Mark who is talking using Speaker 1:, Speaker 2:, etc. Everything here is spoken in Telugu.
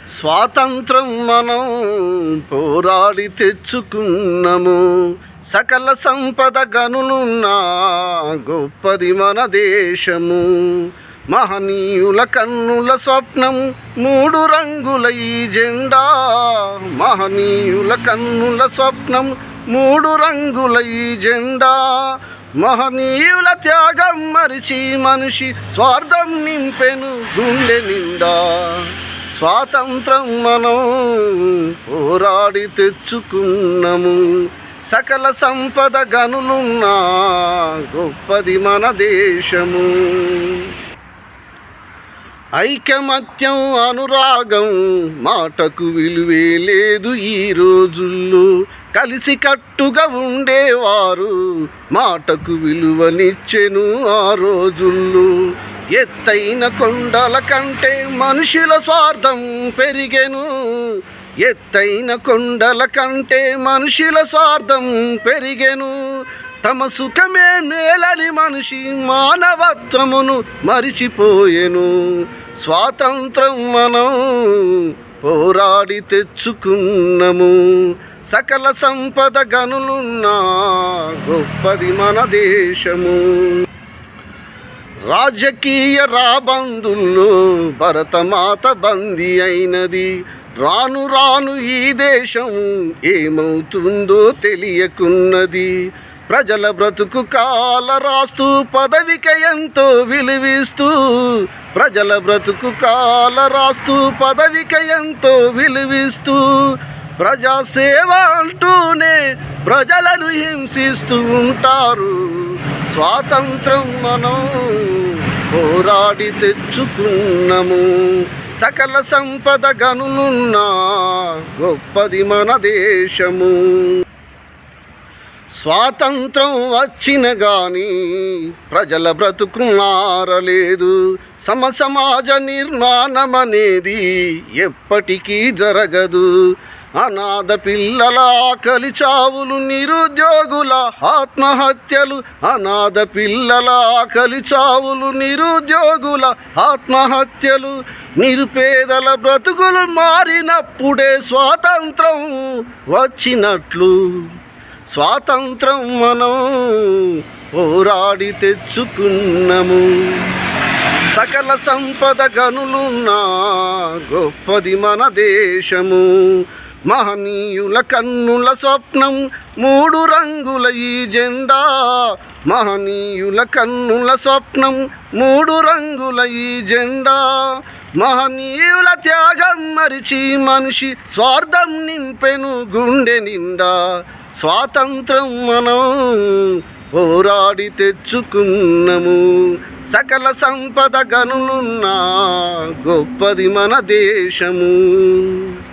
Speaker 1: స్వాతంత్రం మనం పోరాడి తెచ్చుకున్నాము. సకల సంపద గనులున్న గొప్పది మన దేశము. మహనీయుల కన్నుల స్వప్నం మూడు రంగుల ఈ జెండా. మహనీయుల కన్నుల స్వప్నం మూడు రంగుల ఈ జెండా. మహనీయుల త్యాగం మరిచి మనిషి స్వార్థం నింపెను గుండె నిండా. స్వాతంత్రం మనం పోరాడి తెచ్చుకున్నాము. సకల సంపద గనులున్న గొప్పది మన దేశము. ఐకమత్యం అనురాగం మాటకు విలువే లేదు ఈ రోజుల్లో. కలిసి కట్టుగా ఉండేవారు మాటకు విలువనిచ్చెను ఆ రోజుల్లో. ఎత్తైన కొండల కంటే మనుషుల స్వార్థం పెరిగెను. ఎత్తైన కొండల కంటే మనుషుల స్వార్థం పెరిగెను. తమ సుఖమే మేలని మనిషి మానవత్వమును మరిచిపోయెను. స్వాతంత్రం మనం పోరాడి తెచ్చుకున్నాము. సకల సంపద గనులున్న గొప్పది మన దేశము. రాజకీయ రాబందుల్లో భరతమాత బందీ అయినది. రాను రాను ఈ దేశం ఏమవుతుందో తెలియకున్నది. ప్రజల బ్రతుకు కాల రాస్తూ పదవికి ఎంతో విలువిస్తూ. ప్రజల బ్రతుకు కాల రాస్తూ పదవికి ఎంతో విలువిస్తూ. ప్రజాసేవ అంటూనే ప్రజలను హింసిస్తూ ఉంటారు. స్వాతంత్రం మనం పోరాడి తెచ్చుకున్నాము. సకల సంపద గనులున్న గొప్పది మన దేశము. స్వాతంత్రం వచ్చిన గాని ప్రజల బ్రతుకు మారలేదు. సమాజ నిర్మాణం అనేది ఎప్పటికీ జరగదు. అనాథ పిల్లల ఆకలి చావులు, నిరుద్యోగుల ఆత్మహత్యలు. అనాథ పిల్లల ఆకలి చావులు, నిరుద్యోగుల ఆత్మహత్యలు. నిరుపేదల బ్రతుకులు మారినప్పుడే స్వాతంత్రం వచ్చినట్లు. స్వాతంత్రం మనం పోరాడి తెచ్చుకున్నాము. సకల సంపద గనులున్న గొప్పది మన దేశము. మహనీయుల కన్నుల స్వప్నం మూడు రంగుల ఈ జెండా. మహనీయుల కన్నుల స్వప్నం మూడు రంగుల ఈ జెండా. మహనీయుల త్యాగం మరిచి మనిషి స్వార్థం నింపెను గుండె నిండా. స్వాతంత్రం మనం పోరాడి తెచ్చుకున్నాము. సకల సంపద గనులున్న గొప్పది మన దేశము.